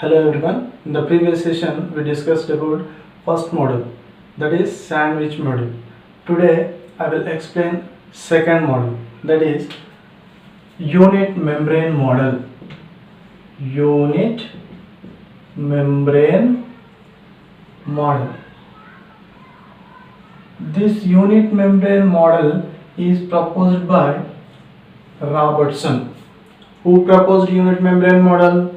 Hello everyone. In the previous session we discussed about first model, that is sandwich model. Today I will explain second model, that is unit membrane model. Unit membrane model. This unit membrane model is proposed by Robertson. Who proposed unit membrane model?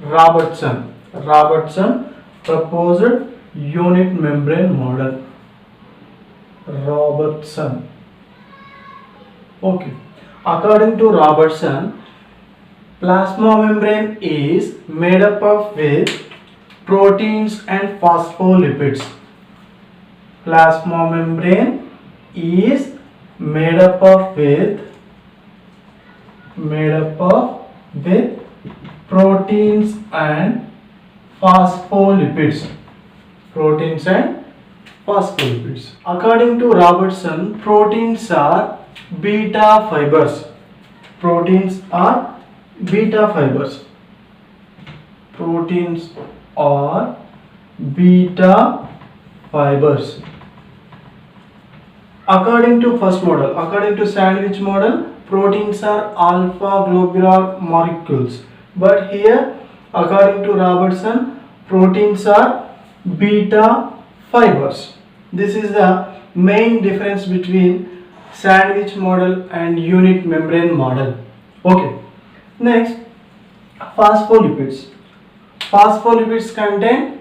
Robertson. Robertson proposed unit membrane model. Robertson. Okay. According to Robertson, plasma membrane is made up of with proteins and phospholipids. Plasma membrane is made up of with proteins and phospholipids. Proteins and phospholipids. According to Robertson, proteins are beta fibers. Proteins are beta fibers. Proteins are beta fibers. According to first model, according to sandwich model, proteins are alpha globular molecules. But here, according to Robertson, proteins are beta fibers. This is the main difference between sandwich model and unit membrane model. Okay. Next, phospholipids. Phospholipids contain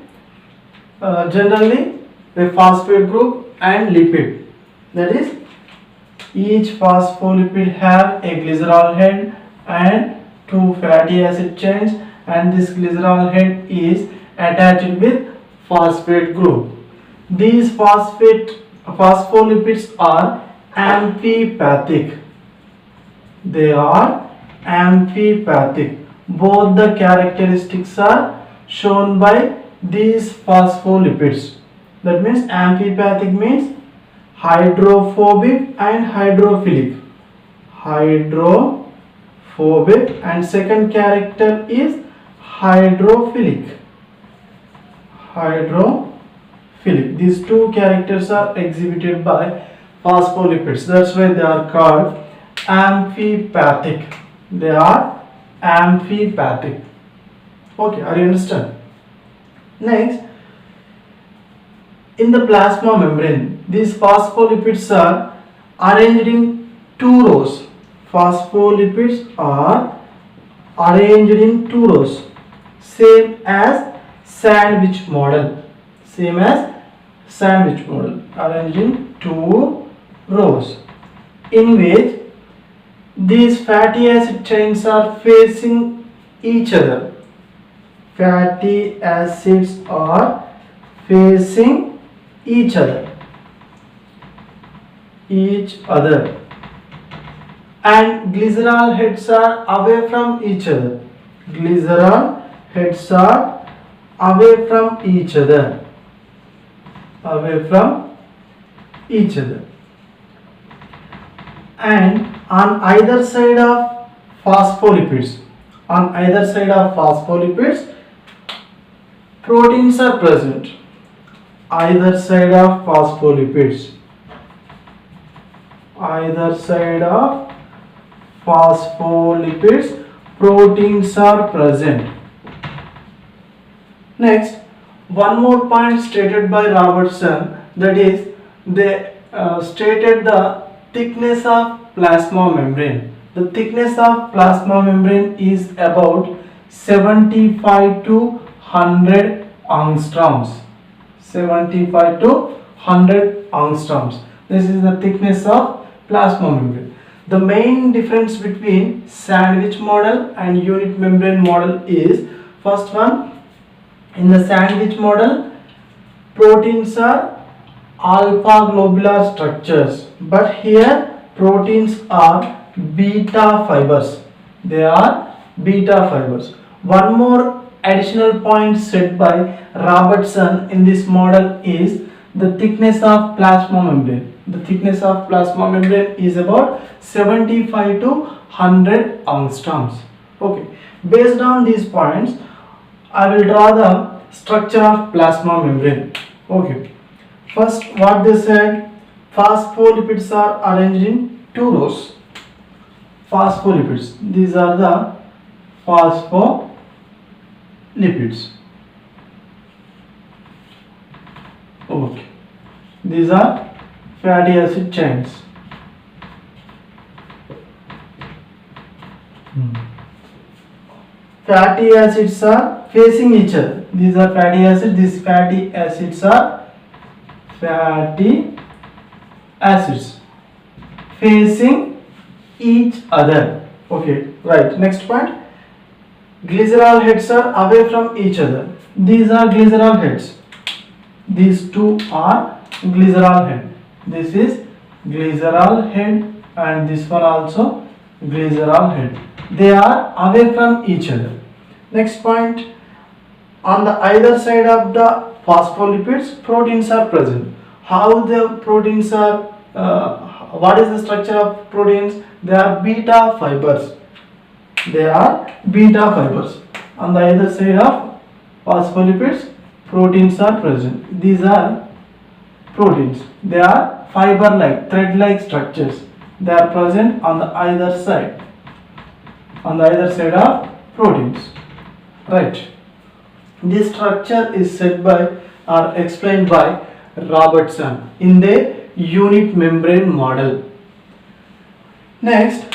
generally a phosphate group and lipid. That is, each phospholipid have a glycerol head and two fatty acid chains, and this glycerol head is attached with phosphate group. These phospholipids are amphipathic. They are amphipathic. Both the characteristics are shown by these phospholipids. That means amphipathic means hydrophobic and hydrophilic. Hydrophobic, and second character is hydrophilic. Hydrophilic. These two characters are exhibited by phospholipids. That's why they are called amphipathic. They are amphipathic. Okay, are you understand? Next, in the plasma membrane, these phospholipids are arranged in two rows. Phospholipids are arranged in two rows, same as sandwich model. Same as sandwich model, arranged in two rows, in which these fatty acid chains are facing each other. Fatty acids are facing each other, and glycerol heads are away from each other. Glycerol heads are away from each other. And on either side of phospholipids, proteins are present. Either side of phospholipids, proteins are present. Next, one more point stated by Robertson, that is, they stated the thickness of plasma membrane. The thickness of plasma membrane is about 75 to 100 angstroms. 75 to 100 angstroms. This is the thickness of plasma membrane. The main difference between sandwich model and unit membrane model is, first one, in the sandwich model, proteins are alpha globular structures, but here proteins are beta fibers. They are beta fibers. One more additional point set by Robertson in this model is the thickness of plasma membrane. The thickness of plasma membrane is about 75 to 100 angstroms. Okay, based on these points, I will draw the structure of plasma membrane. Okay. First, what they said, phospholipids are arranged in two rows. Phospholipids. These are the phospholipids. Okay. These are fatty acid chains. Fatty acids are facing each other. These are fatty acids. These fatty acids are fatty acids facing each other. Okay, right. Next point. Glycerol heads are away from each other. These are glycerol heads. These two are glycerol head. This is glycerol head and this one also glycerol head. They are away from each other. Next point, on the either side of the phospholipids, proteins are present. How the proteins are, what is the structure of proteins? They are beta fibers. They are beta fibers. On the either side of phospholipids, proteins are present. These are proteins. They are fiber-like, thread-like structures. They are present on the either side. On the either side of proteins. Right. This structure is said by or explained by Robertson in the unit membrane model. Next,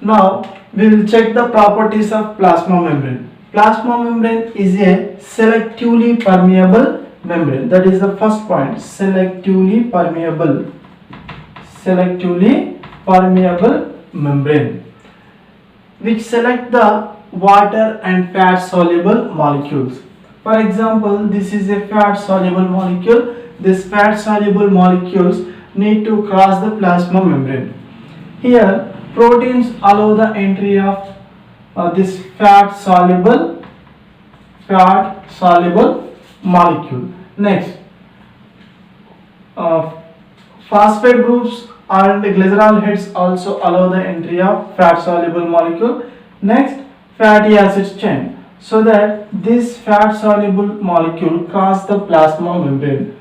now we will check the properties of plasma membrane. Plasma membrane is a selectively permeable membrane. That is the first point. Selectively permeable membrane, which select the water and fat soluble molecules. For example, this is a fat soluble molecule. This fat soluble molecules need to cross the plasma membrane. Here, proteins allow the entry of this fat soluble molecule. Next, phosphate groups and glycerol heads also allow the entry of fat soluble molecule. Next, fatty acids chain, so that this fat soluble molecule cross the plasma membrane.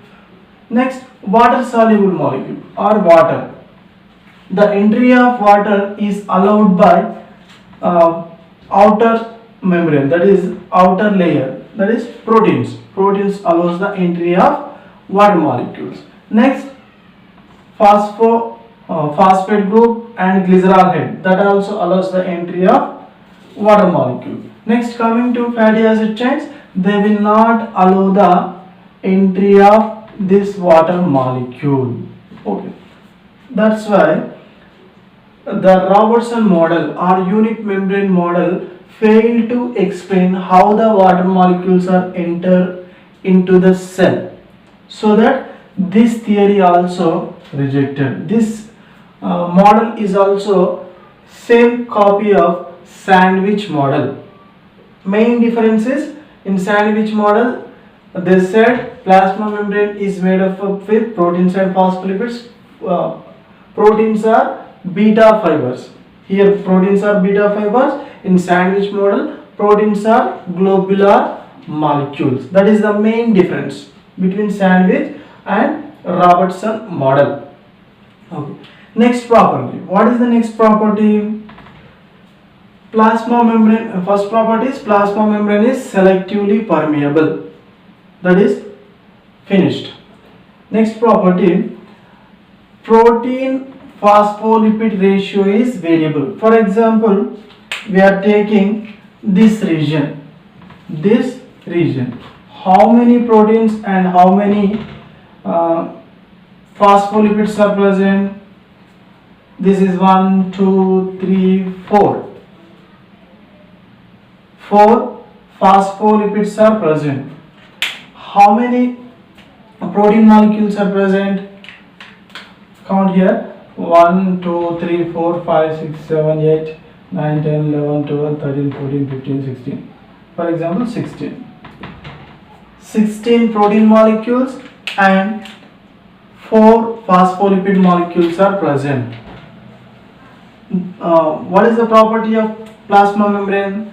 Next, water soluble molecule or water. The entry of water is allowed by outer membrane, that is outer layer, that is proteins. Proteins allows the entry of water molecules. Next, phosphate group and glycerol head, that also allows the entry of water molecule. Next, coming to fatty acid chains, they will not allow the entry of this water molecule. Okay, that's why the Robertson model or unit membrane model failed to explain how the water molecules are enter into the cell, so that this theory also rejected. This model is also same copy of sandwich model. Main difference is, in sandwich model they said plasma membrane is made up of with proteins and phospholipids. Proteins are beta fibers. Here proteins are beta fibers. In sandwich model, proteins are globular molecules. That is the main difference between sandwich and Robertson model. Okay. Next property. What is the next property? Plasma membrane. First property is plasma membrane is selectively permeable. That is finished. Next property, protein phospholipid ratio is variable. For example, we are taking this region. How many proteins and how many phospholipids are present? This is 1, 2, 3, 4. 4 phospholipids are present. How many protein molecules are present? Count here. 1, 2, 3, 4, 5, 6, 7, 8, 9, 10, 11, 12, 13, 14, 15, 16. For example, 16. 16 protein molecules and 4 phospholipid molecules are present. What is the property of plasma membrane?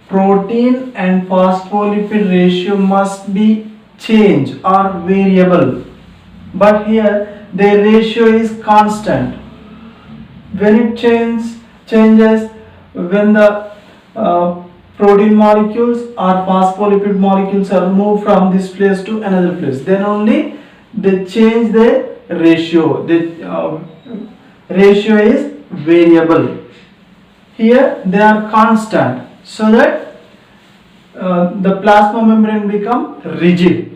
protein and phospholipid ratio must be change or variable, but here their ratio is constant. When it changes when the protein molecules or phospholipid molecules are moved from this place to another place, then only they change the ratio. The ratio is variable. Here they are constant, so that the plasma membrane become rigid.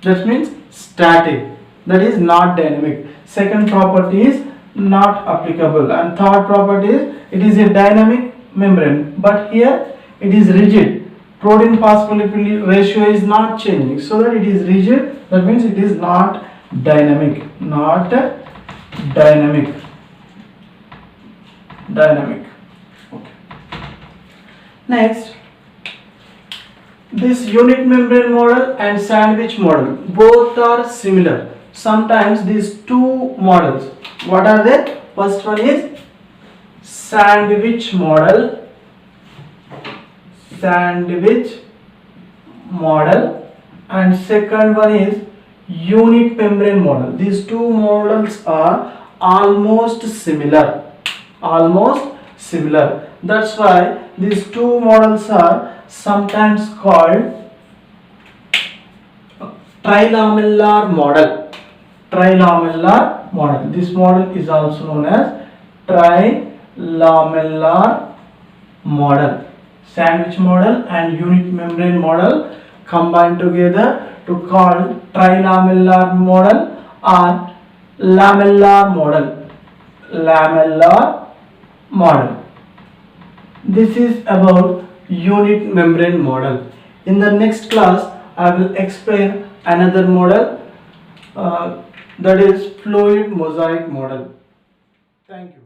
That means static. That is not dynamic. Second property is not applicable, and third property is it is a dynamic membrane, but here it is rigid. Protein phospholipid ratio is not changing, so that it is rigid. That means it is not dynamic. Not dynamic. Dynamic. Okay. Next, this unit membrane model and sandwich model, both are similar. Sometimes these two models, what are they? First one is sandwich model, and second one is unit membrane model. These two models are almost similar. That's why these two models are sometimes called trilamellar model. This model is also known as trilamellar model. Sandwich model and unit membrane model combined together to call trilamellar model or lamellar model. This is about unit membrane model. In the next class, I will explain another model, that is fluid mosaic model. Thank you.